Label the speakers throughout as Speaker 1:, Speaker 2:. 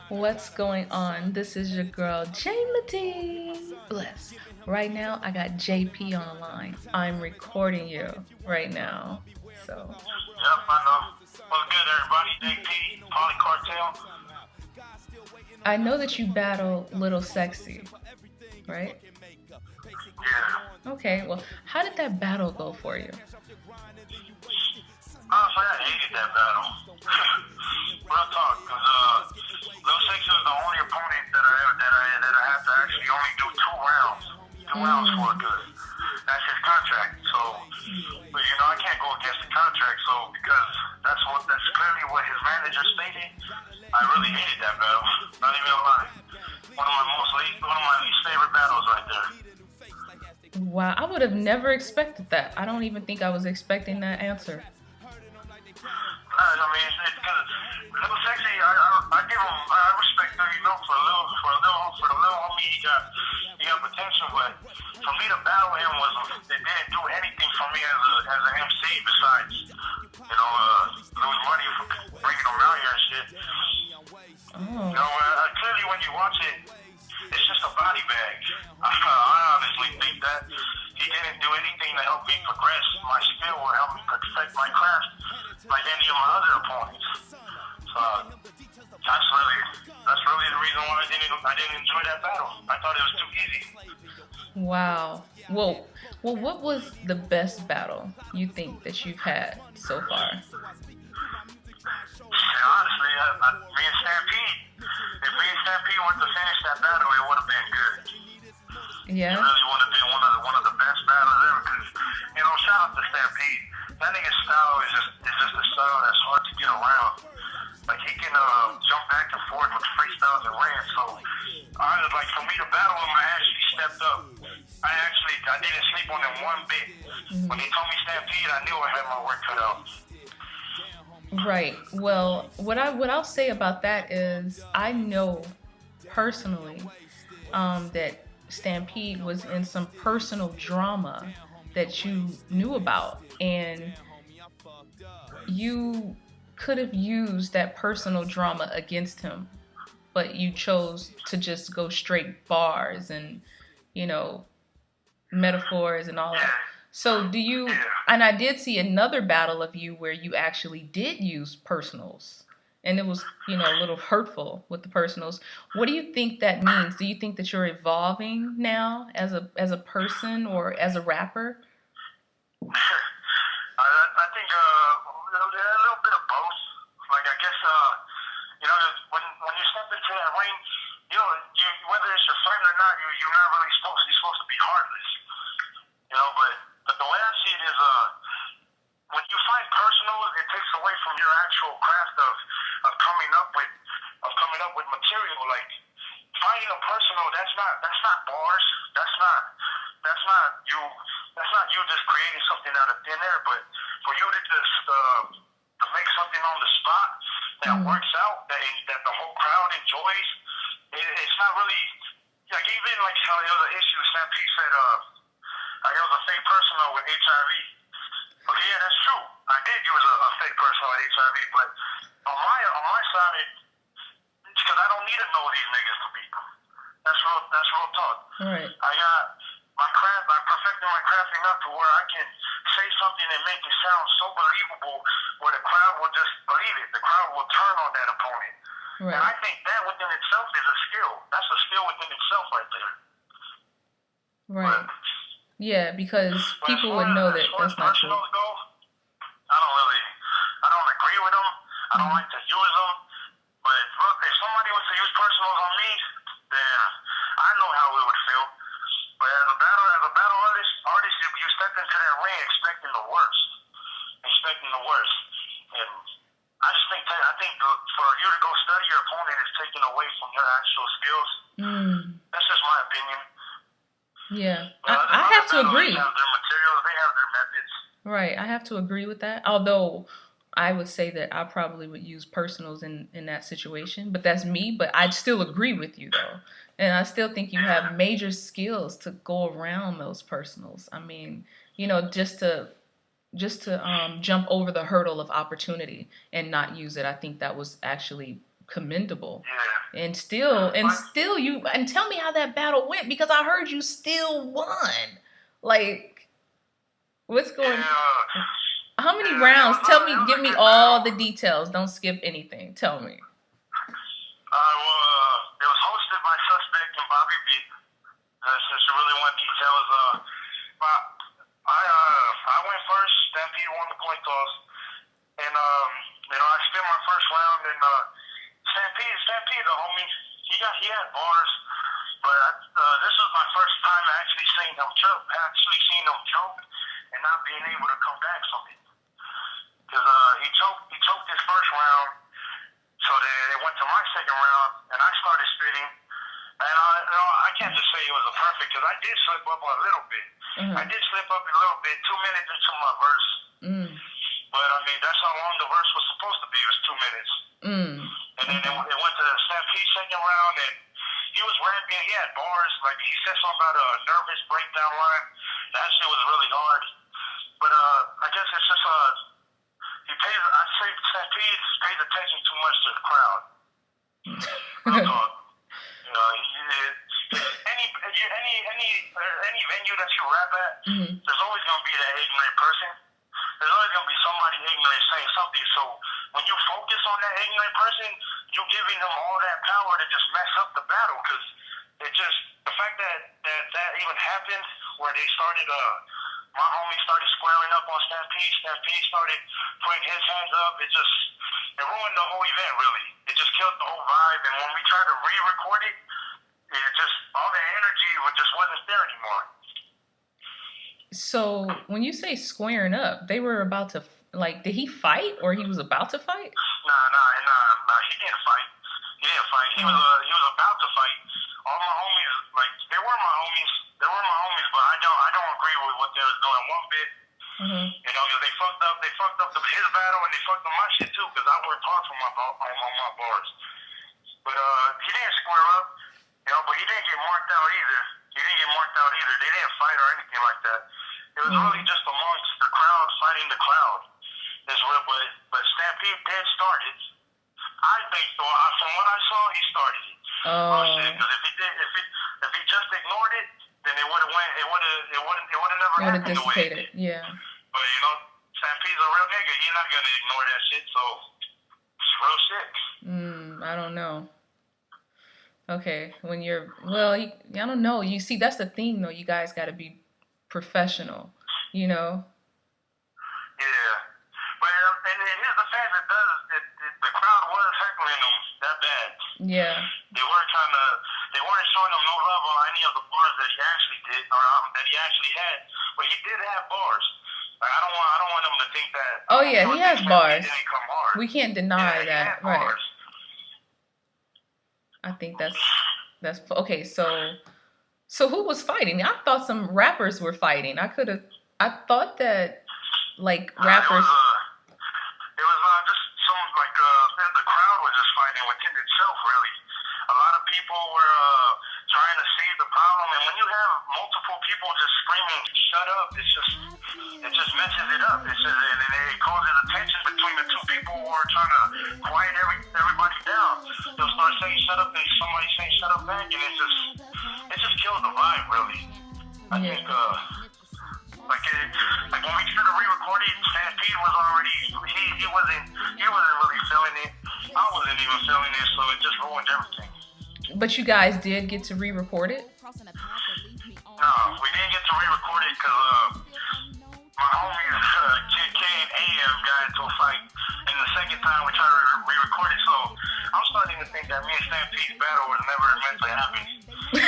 Speaker 1: What's going on? This is your girl, Jamie Bless. Right now, I got JP on the line. I'm recording you right now. So,
Speaker 2: Yep, I know. What's good, everybody? JP, Poly Cartel.
Speaker 1: I know that you battle Lil Sexxi, right?
Speaker 2: Yeah.
Speaker 1: Okay, well, how did that battle go for you?
Speaker 2: Honestly, I hated that battle. Real talk, because Lil Sexxi was the only opponent that I had to actually only do 2 rounds. 2 rounds for,
Speaker 1: Mm,
Speaker 2: because that's his contract. So, but I can't go against the contract. So, because that's clearly what his manager stated. I really hated that battle. Not even gonna lie. One of my least favorite battles right there.
Speaker 1: wow, I would have never expected that. I don't even think I was expecting that answer.
Speaker 2: I mean, it's because Lil Sexy, I give him, I respect him, for the little homie, he got potential, but for me to battle him it didn't do anything for me as an MC besides, lose money for bringing him out here and shit.
Speaker 1: Oh,
Speaker 2: Clearly when you watch it, it's just a body bag. I honestly think that he didn't do anything to help me progress my skill or help me perfect my craft like any of my other opponents. So that's really the reason why I didn't enjoy that battle. I thought it was too easy.
Speaker 1: wow. Well, what was the best battle you think that you've had so far?
Speaker 2: And honestly, me and Stampede, if me and Stampede were to finish that battle, it would have been good. It
Speaker 1: Yeah?
Speaker 2: really would have been one of the best battles ever. Cause shout out to Stampede. That nigga's style is just a style that's hard to get around. Like he can jump back and forth with freestyles and rants. So for me to battle him, I actually stepped up. I didn't sleep on him one bit. When he told me Stampede, I knew I had my work cut out.
Speaker 1: Right. Well, what I'll say about that is I know personally that Stampede was in some personal drama that you knew about, and you could have used that personal drama against him, but you chose to just go straight bars and you know metaphors and all that.
Speaker 2: Yeah,
Speaker 1: So do you,
Speaker 2: yeah.
Speaker 1: and I did see another battle of you where you actually did use personals and it was, a little hurtful with the personals. What do you think that means? Do you think that you're evolving now as a person or as a rapper?
Speaker 2: I think a little bit of both. Like I guess when you step into that ring, whether it's your friend or not, you're not really supposed to be heartless. But the way I see it is when you find personals, it takes away from your actual craft of coming up with material. Like finding a personal, that's not bars. That's not you just creating something out of thin air, but for you to just to make something on the spot that
Speaker 1: Mm,
Speaker 2: works out, that the whole crowd enjoys. It's not really like even like how the other issue Stampede said it was a fake personal with HIV. Okay, yeah, that's true. I did use a fake personal with HIV, but on my side, it's because I don't need to know these niggas to beat them. That's real talk.
Speaker 1: right.
Speaker 2: I got my craft. I perfected my craft enough to where I can say something and make it sound so believable, where the crowd will just believe it. The crowd will turn on that opponent, and I
Speaker 1: Right.
Speaker 2: think that within itself is a skill. That's a skill within itself right there. But
Speaker 1: Right. Yeah, because
Speaker 2: but
Speaker 1: people would know
Speaker 2: as
Speaker 1: that
Speaker 2: far as
Speaker 1: that's not true.
Speaker 2: personals go, I don't agree with them. I don't
Speaker 1: Mm,
Speaker 2: like to use them. But look, if somebody was to use personals on me, then I know how it would feel. But as a battle artist, you step into that ring expecting the worst, and I think for you to go study your opponent is taken away from your actual skills.
Speaker 1: mm,
Speaker 2: That's just my opinion.
Speaker 1: yeah.
Speaker 2: But
Speaker 1: I
Speaker 2: other
Speaker 1: have to
Speaker 2: battlers
Speaker 1: agree.
Speaker 2: have their materials, they have their methods.
Speaker 1: Right. I have to agree with that. Although I would say that I probably would use personals in that situation, but that's me. But I'd still agree with you though. And I still think you
Speaker 2: Yeah,
Speaker 1: have major skills to go around those personals. I mean, just to jump over the hurdle of opportunity and not use it. I think that was actually commendable.
Speaker 2: yeah.
Speaker 1: And still you, and tell me how that battle went, because I heard you still won. Like, what's going? How many rounds? Tell me, give me all the details. Don't skip anything. Tell me.
Speaker 2: It was hosted by Suspect and Bobby B. Since you really want details, I went first. Stampede won the coin toss, and I spent my first round, and Stampede, the homie, he had bars, but this was my first time actually seeing him choke, and not being able to come back from it, because he choked his first round, so then it went to my second round, and I started spitting. And I can't just say it was a perfect, because I did slip up a little bit. I did slip up a little bit, 2 minutes into my verse. But I mean, that's how long the verse was supposed to be. It was 2 minutes. And then it went to Stampede's second round, and he was rapping. He had bars. Like, he said something about a nervous breakdown line. That shit was really hard. But I guess it's just I'd say Stampede pays attention too much to the crowd. Any venue that you rap at, there's always gonna be that ignorant person. There's always gonna be somebody ignorant saying something. So when you focus on that ignorant person, you're giving them all that power to just mess up the battle. Because the fact that even happened, where they started my homie started squaring up on Stampede. Stampede started putting his hands up. It ruined the whole event, really. It just killed the whole vibe. And when we tried to re-record it, all the energy just wasn't there anymore.
Speaker 1: So when you say squaring up, they were about to, like, did he fight, or he was about to fight?
Speaker 2: Nah, he didn't fight. He was about to fight. All my homies, like, they were my homies, but I don't agree with what they was doing one bit. Because they fucked up his battle, and they fucked up my shit too, because I worked hard for my bars. But he didn't square up, but he didn't get marked out either. They didn't fight or anything like that. It was really just amongst the crowd fighting the crowd. But Stampede did start it. I think so. From what I saw, he started it. Because if he just ignored it, then it would have never happened the way it did.
Speaker 1: Yeah.
Speaker 2: But Stampede's a real nigga. He's not gonna ignore that shit. So it's real shit.
Speaker 1: I don't know. Okay, when you're, I don't know. You see, that's the thing, though. You guys got to be professional,
Speaker 2: Yeah. But here's the fact the crowd was heckling him that bad.
Speaker 1: Yeah.
Speaker 2: They weren't showing him no love on any of the bars that he actually did, or that he actually had. But he did have bars. Like, I don't want them to think that.
Speaker 1: Oh yeah, he has bars.
Speaker 2: He didn't come hard.
Speaker 1: We can't deny that, right?
Speaker 2: Bars.
Speaker 1: I think that's okay. So who was fighting? I thought some rappers were fighting. I thought that, like, rappers.
Speaker 2: It was just some, like, the crowd was just fighting within itself, really. A lot of people were trying to see the problem, and when you have multiple people just screaming "shut up," it just messes it up. And it causes a tension between the two people who are trying to quiet everybody down. They'll start saying "shut up," and somebody saying "shut up" back, and it just kills the vibe, really. I think like when we should have re-recorded, Stampede was already he wasn't really feeling it. I wasn't even feeling it, so it just ruined everything.
Speaker 1: But you guys did get to re-record it?
Speaker 2: No, we didn't get to re-record it because my homies K and AM got into a fight, and the second time we tried to re-record it, so I'm starting to think that me and Stampede's battle was never meant to happen. Every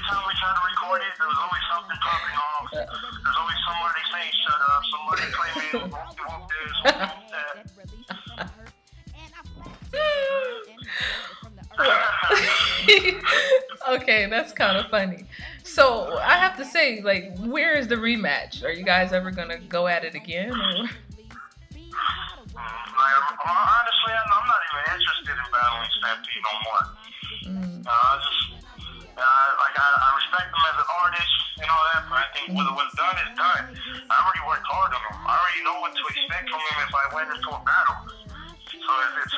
Speaker 2: time we tried to record it, there was always something popping off. There's always somebody saying "shut up," somebody claiming whoop this, whoop that.
Speaker 1: Okay, that's kind of funny. So I have to say, like, where is the rematch? Are you guys ever gonna go at it again? Or?
Speaker 2: Honestly, I'm not even interested in battling Stampede no more. I respect him as an artist and all that, but I think what's done is done. I already worked hard on him. I already know what to expect from him if I went into a battle. So it's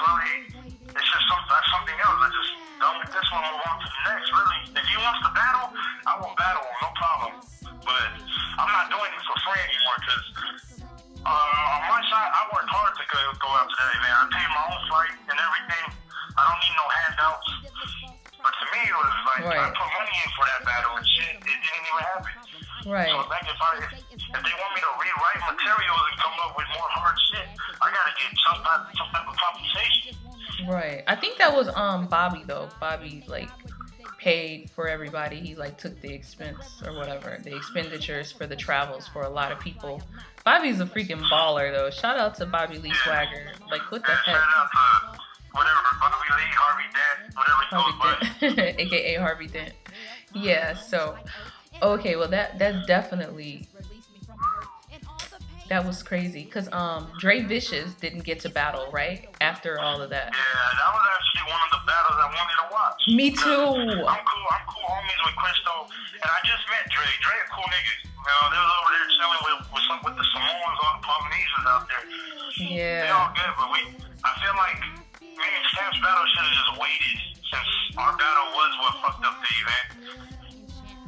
Speaker 2: day, man. I paid my own flight and everything. I don't need no handouts. But to me, it was like, I put money in for that battle and shit. It didn't even happen.
Speaker 1: Right.
Speaker 2: So like if they want me to rewrite materials and come up with more hard shit, I gotta get some type of compensation.
Speaker 1: Right. I think that was Bobby though. Bobby like paid for everybody. He like took the expense or whatever, the expenditures for the travels for a lot of people. Bobby's a freaking baller though. Shout out to Bobby Lee Swagger. Like what the heck?
Speaker 2: Shout out to whatever Bobby Lee, Harvey Dent, whatever he goes by.
Speaker 1: AKA Harvey Dent. Yeah, so okay, well that definitely that was crazy because Dre Vishiss didn't get to battle right after all of that.
Speaker 2: Yeah, that was actually one of the battles I wanted to watch.
Speaker 1: Me too.
Speaker 2: I'm cool homies with Cristo, and I just met Dre. Dre a cool nigga. You know, they was over there chilling with the Samoans, all the Polynesians out there.
Speaker 1: Yeah.
Speaker 2: They all good, but I feel like me and Stamp's battle should have just waited since our battle was what fucked up the event.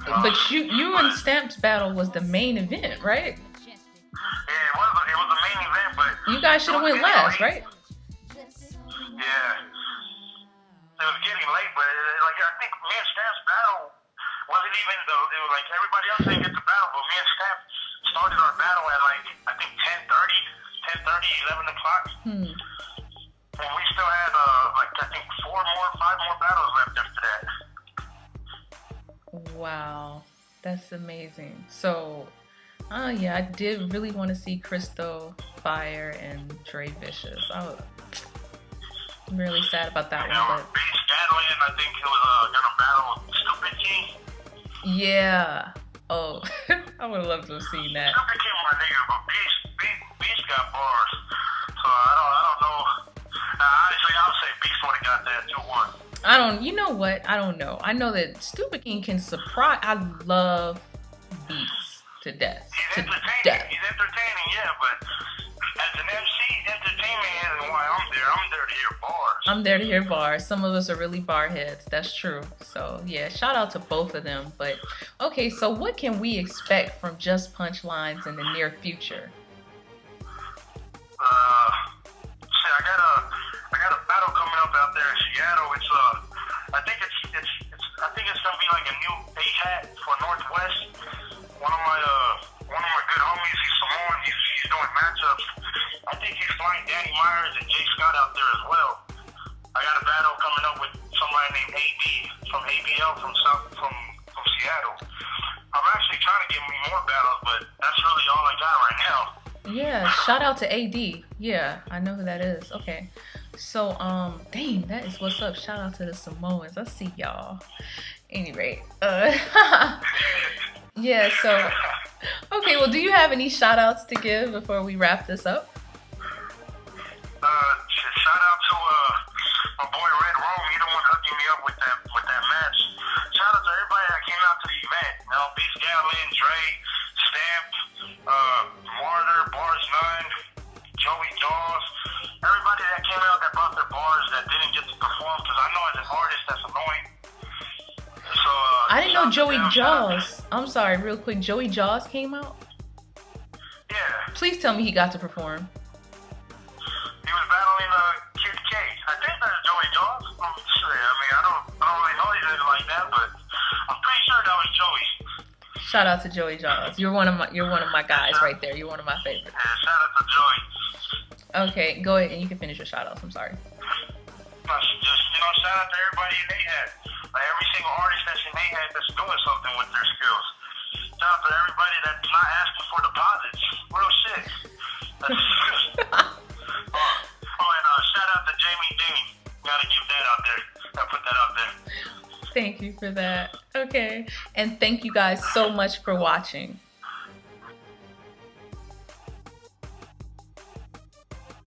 Speaker 1: But you and Stamp's battle was the main event, right?
Speaker 2: Yeah, it was the main event, but
Speaker 1: you guys should have went last, right?
Speaker 2: Yeah. It was getting late, but like I think me and Stamp's battle wasn't even it was like everybody else didn't get the battle, but me and Stamp started our battle at like I think 10:30, 11 o'clock. And we still had like I think 5 more battles left after that.
Speaker 1: Wow, that's amazing. So, yeah, I did really want to see Cristo Fire and Dre Vishiss. I'm really sad about that one. But
Speaker 2: Beazt Gatlin, I think he was gonna battle Stupid King.
Speaker 1: Yeah. Oh, I would have loved to have seen that.
Speaker 2: Stupid King, my nigga, but Beazt got bars. So I don't know. Honestly, I would say Beazt would have got that 2-1.
Speaker 1: You know what? I don't know. I know that Stupid King can surprise. I love Beazt to death.
Speaker 2: He's entertaining, yeah, but as an MC, entertainment isn't why I'm there. I'm there to hear bars.
Speaker 1: I'm there to hear bars. Some of us are really bar heads. That's true. So, yeah, shout out to both of them. But, okay, so what can we expect from Just Punchlines in the near future?
Speaker 2: I got a battle coming up out there in Seattle. I think it's gonna be like a new A-hat for Northwest. One of my good homies, he's Samoan. He's doing matchups. I think he's flying Danny Myers and Jay Scott out there as well. I got a battle coming up with somebody named AD from ABL from Seattle. I'm actually trying to get me more battles, but that's really all I got right now.
Speaker 1: Yeah, shout out to AD. Yeah, I know who that is. Okay. So, dang, that is what's up. Shout out to the Samoans. I see y'all. Anyway, yeah, so, okay, well, do you have any shout outs to give before we wrap this up?
Speaker 2: Shout out to my boy Red Rome. He the one hooking me up with that match. Shout out to everybody that came out to the event. You know, Beazt Gatlin, Dre, Stamp, Martyr, Bars 9, Joey Jaws. Everybody that came out that brought their bars that didn't get to perform, because I know as an artist that's annoying. So
Speaker 1: I didn't know Joey Jaws. I'm sorry, real quick. Joey Jaws came out?
Speaker 2: Yeah.
Speaker 1: Please tell me he got to perform.
Speaker 2: He was battling Kid K. I think that's Joey Jaws. I'm sure. I mean, I don't really know anything like that, but I'm pretty sure that was Joey.
Speaker 1: Shout out to Joey Jaws. You're one of my guys right there. You're one of my favorites.
Speaker 2: Yeah, shout out to Joey.
Speaker 1: Okay, go ahead and you can finish your shout outs. I'm sorry.
Speaker 2: Just, shout out to everybody in A-Hat. Like every single artist that's in A-Hat that's doing something with their skills. Shout out to everybody that's not asking for deposits. Real shit. And shout out to Jamie Dean. Gotta give that out there. Gotta put that out there.
Speaker 1: Thank you for that. Okay. And thank you guys so much for watching.